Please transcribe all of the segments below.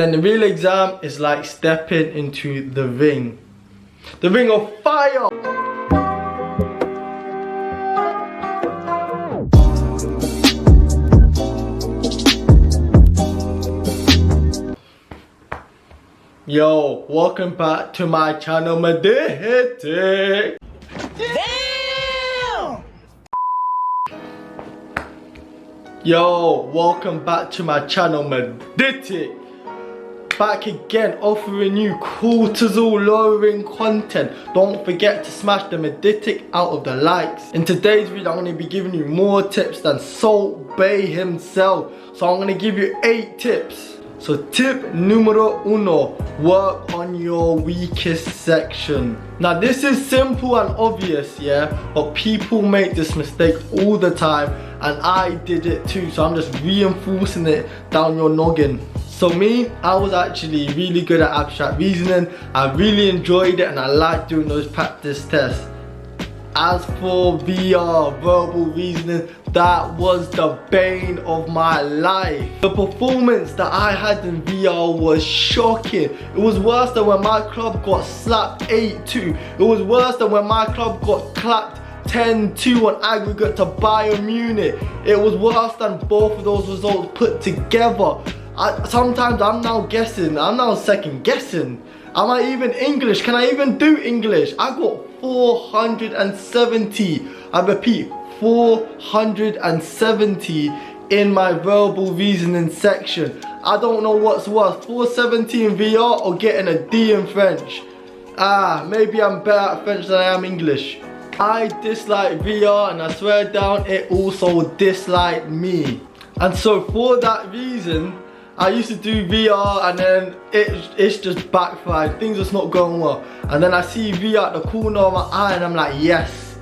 And the real exam is like stepping into the ring. The ring of fire! Yo, welcome back to my channel, Meditic. Damn! Yo, welcome back to my channel, Meditic. Back again, offering you cortisol lowering content. Don't forget to smash the Meditic out of the likes. In today's video, I'm going to be giving you more tips than Salt Bay himself. So I'm going to give you 8 tips. So tip numero uno, work on your weakest section. Now this is simple and obvious, yeah, but people make this mistake all the time, and I did it too, so I'm just reinforcing it down your noggin. So me, I was actually really good at abstract reasoning. I really enjoyed it and I liked doing those practice tests. As for VR, verbal reasoning, that was the bane of my life. The performance that I had in VR was shocking. It was worse than when my club got slapped 8-2. It was worse than when my club got clapped 10-2 on aggregate to Bayern Munich. It was worse than both of those results put together. Sometimes I'm now guessing, I'm now second guessing. Am I even English? Can I even do English? I got 470. I repeat, 470 in my verbal reasoning section. I don't know what's worse, 470 in VR or getting a D in French. Maybe I'm better at French than I am English. I dislike VR, and I swear down, it also disliked me. And so for that reason, I used to do VR and then it's just backfired. Things just not going well. And then I see VR at the corner of my eye and I'm like, yes.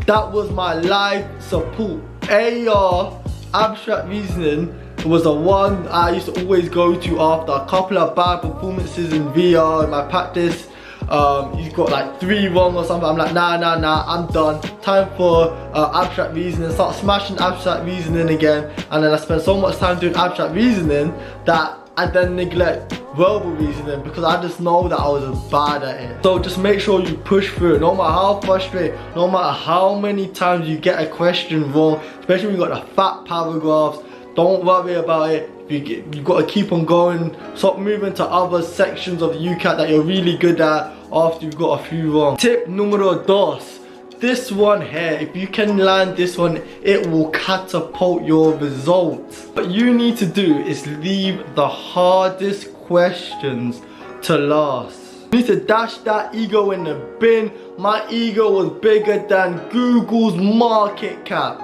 That was my life support. AR, abstract reasoning, was the one I used to always go to after a couple of bad performances in VR in my practice. You got like 3 wrong or something. I'm like, nah, I'm done. Time for abstract reasoning. Start smashing abstract reasoning again. And then I spend so much time doing abstract reasoning that I then neglect verbal reasoning because I just know that I was bad at it. So just make sure you push through it. No matter how frustrated, no matter how many times you get a question wrong, especially when you got the fat paragraphs, don't worry about it. You got to keep on going. Stop moving to other sections of the UCAT that you're really good at after you've got a few wrong. Tip numero dos. This one here, if you can land this one, it will catapult your results. What you need to do is leave the hardest questions to last. You need to dash that ego in the bin. My ego was bigger than Google's market cap.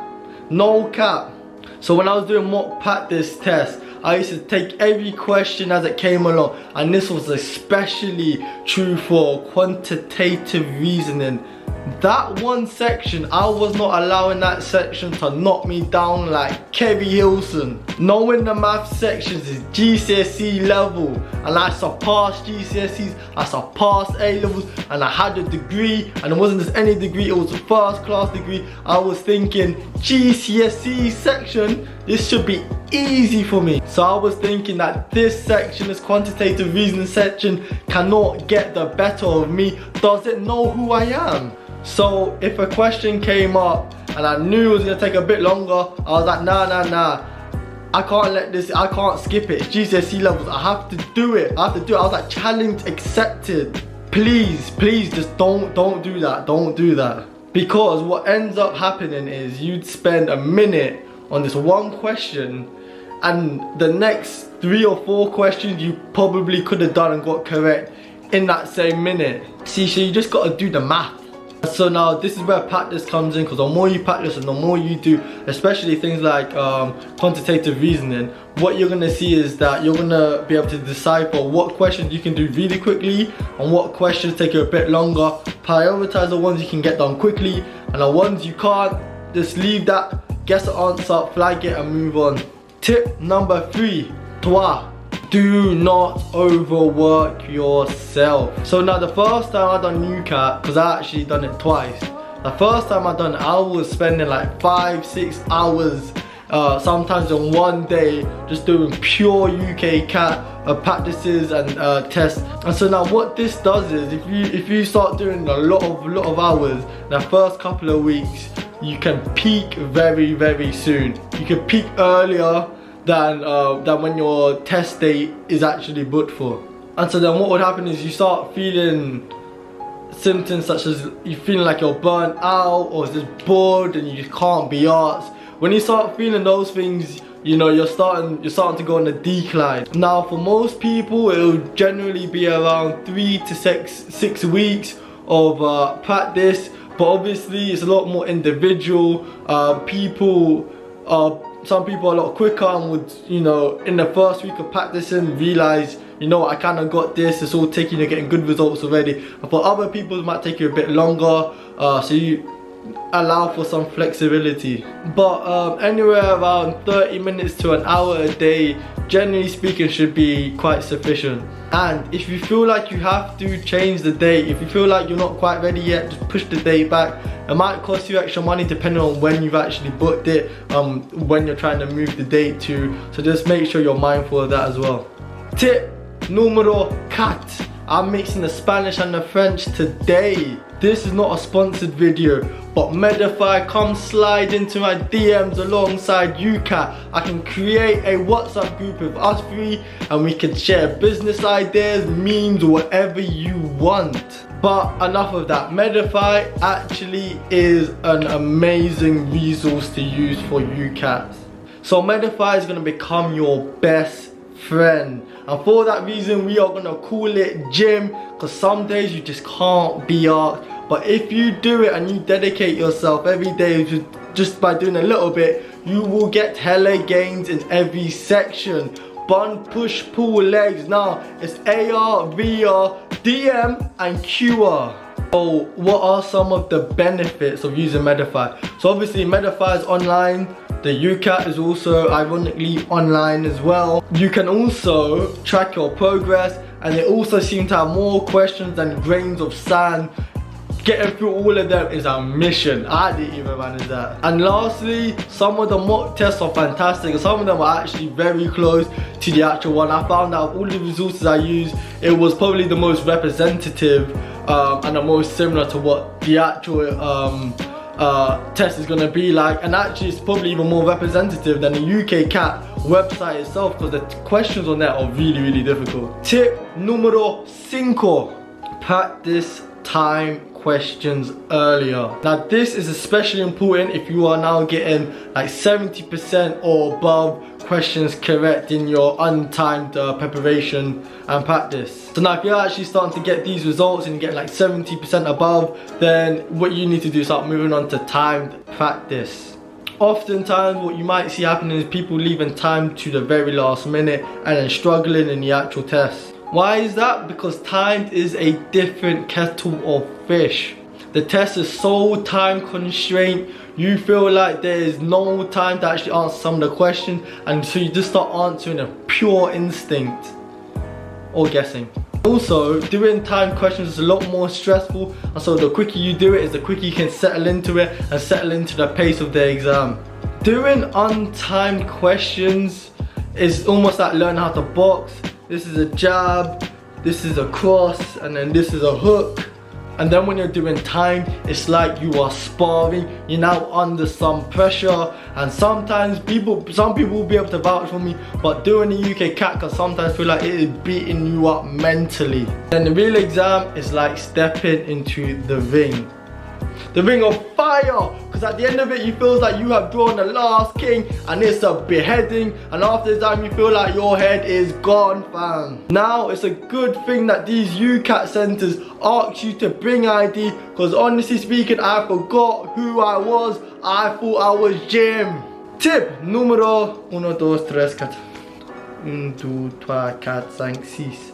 No cap. So when I was doing mock practice tests, I used to take every question as it came along, and this was especially true for quantitative reasoning. That one section, I was not allowing that section to knock me down like Kevin Hilson. Knowing the math sections is GCSE level, and I surpassed GCSEs, I surpassed A levels, and I had a degree, and it wasn't just any degree, it was a first class degree. I was thinking GCSE section, this should be easy for me. So I was thinking that this section, this quantitative reasoning section, cannot get the better of me. Does it know who I am? So if a question came up and I knew it was gonna take a bit longer, I was like, nah. I can't let this, I can't skip it. It's GCSE levels, I have to do it. I was like, challenge accepted. Please, just don't do that. Don't do that. Because what ends up happening is you'd spend a minute on this one question, and the next 3 or 4 questions you probably could have done and got correct in that same minute. See, so you just got to do the math. So now this is where practice comes in, because the more you practice and the more you do, especially things like quantitative reasoning, what you're going to see is that you're going to be able to decipher what questions you can do really quickly and what questions take you a bit longer. Prioritize the ones you can get done quickly, and the ones you can't, just leave that, guess the answer, flag it and move on. Tip number 3, toi. Do not overwork yourself. So now the first time I done UCAT, because I actually done it twice. The first time I done it, I was spending like 5-6 hours sometimes in one day, just doing pure UCAT practices and tests. And so now what this does is, if you start doing a lot of hours in the first couple of weeks, you can peak very soon. You can peak earlier than when your test date is actually booked for. And so then what would happen is you start feeling symptoms such as you feeling like you're burnt out or just bored and you just can't be arsed. When you start feeling those things, you know, you're starting to go on a decline. Now for most people, it'll generally be around 3 to 6 weeks of practice, but obviously it's a lot more individual. Some people are a lot quicker and would, you know, in the first week of practicing realize, you know, I kind of got this, it's all taking, you're getting good results already. And for other people, it might take you a bit longer, so you allow for some flexibility. But anywhere around 30 minutes to an hour a day, generally speaking, should be quite sufficient. And if you feel like you have to change the date, if you feel like you're not quite ready yet, just push the date back. It might cost you extra money depending on when you've actually booked it, when you're trying to move the date to. So just make sure you're mindful of that as well. Tip numero 4. I'm mixing the Spanish and the French today. This is not a sponsored video, but Medify, come slide into my DMs alongside UCAT. I can create a WhatsApp group of us three and we can share business ideas, memes, whatever you want. But enough of that. Medify actually is an amazing resource to use for UCATs. So Medify is going to become your best friend, and for that reason we are going to call it gym, because some days you just can't be asked. But if you do it and you dedicate yourself every day just by doing a little bit, you will get hella gains in every section. Bun, push, pull, legs. Now it's AR, VR, DM and QR. So what are some of the benefits of using Medify? So obviously Medify is online. The UCAT is also ironically online as well. You can also track your progress, and they also seem to have more questions than grains of sand. Getting through all of them is a mission. I didn't even manage that. And lastly, some of the mock tests are fantastic. Some of them are actually very close to the actual one. I found out all the resources I used, it was probably the most representative and the most similar to what the actual test is going to be like. And actually it's probably even more representative than the UCAT website itself, because the questions on there are really difficult. Tip numero 5. Practice time questions earlier. Now this is especially important if you are now getting like 70% or above questions correct in your untimed preparation and practice. So now if you're actually starting to get these results and you get like 70% above, then what you need to do is start moving on to timed practice. Oftentimes what you might see happening is people leaving time to the very last minute and then struggling in the actual test. Why is that? Because timed is a different kettle of fish. The test is so time constrained, you feel like there is no time to actually answer some of the questions, and so you just start answering a pure instinct or guessing. Also, doing timed questions is a lot more stressful, and so the quicker you do it is the quicker you can settle into it and settle into the pace of the exam. Doing untimed questions is almost like learning how to box. This is a jab, this is a cross, and then this is a hook. And then when you're doing time, it's like you are sparring. You're now under some pressure, and sometimes some people will be able to vouch for me, but doing the UCAT can sometimes feel like it is beating you up mentally. And the real exam is like stepping into the ring. The ring of fire, because at the end of it you feel like you have drawn the last king and it's a beheading, and after the time you feel like your head is gone, fam. Now it's a good thing that these UCAT centers ask you to bring ID, because honestly speaking I forgot who I was. I thought I was Jim. Tip numero 1, 2, 3, 4. 1, 2, 3, 4, 5, 6.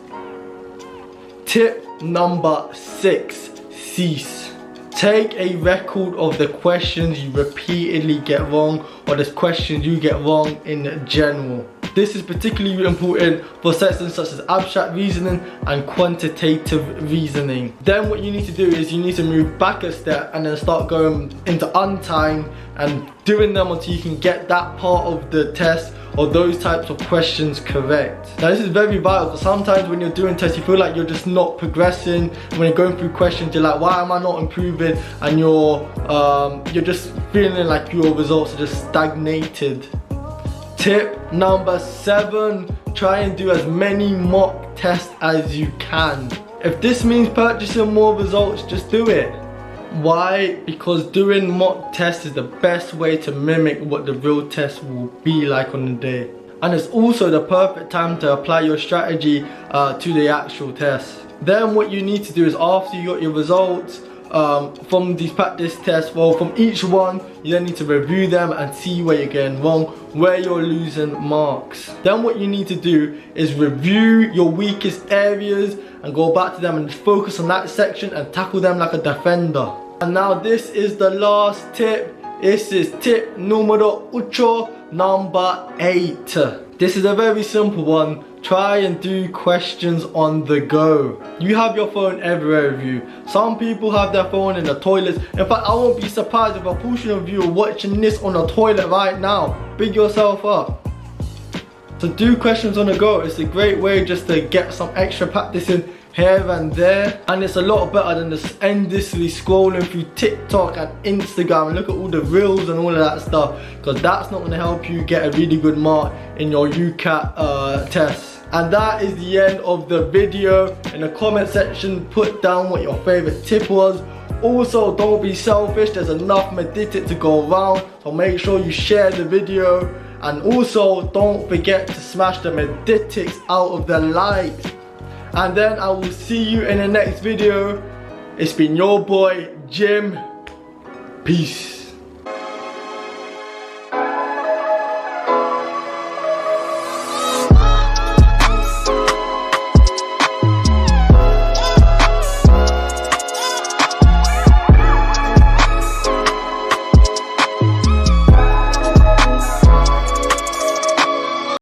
Tip number 6. Cease. Take a record of the questions you repeatedly get wrong, or the questions you get wrong in general. This is particularly important for sections such as abstract reasoning and quantitative reasoning. Then what you need to do is you need to move back a step and then start going into untying and doing them until you can get that part of the test or those types of questions correct. Now this is very vital because sometimes when you're doing tests you feel like you're just not progressing. When you're going through questions you're like, why am I not improving? And you're just feeling like your results are just stagnated. Tip number 7, try and do as many mock tests as you can. If this means purchasing more results, just do it. Why? Because doing mock tests is the best way to mimic what the real test will be like on the day. And it's also the perfect time to apply your strategy to the actual test. Then what you need to do is after you got your results from these practice tests, well, from each one, you then need to review them and see where you're getting wrong, where you're losing marks. Then what you need to do is review your weakest areas and go back to them and focus on that section and tackle them like a defender. And now this is the last tip. This is tip numero 8, number 8. This is a very simple one. Try and do questions on the go. You have your phone everywhere with you. Some people have their phone in the toilets. In fact, I won't be surprised if a portion of you are watching this on the toilet right now. Big yourself up. So do questions on the go. It's a great way just to get some extra practice in here and there, and it's a lot better than just endlessly scrolling through TikTok and Instagram and look at all the reels and all of that stuff, because that's not going to help you get a really good mark in your UCAT test. And that is the end of the video. In the comment section, put down what your favorite tip was. Also, don't be selfish, there's enough meditate to go around, so make sure you share the video. And also, don't forget to smash the meditics out of the like. And then I will see you in the next video. It's been your boy, Jim. Peace.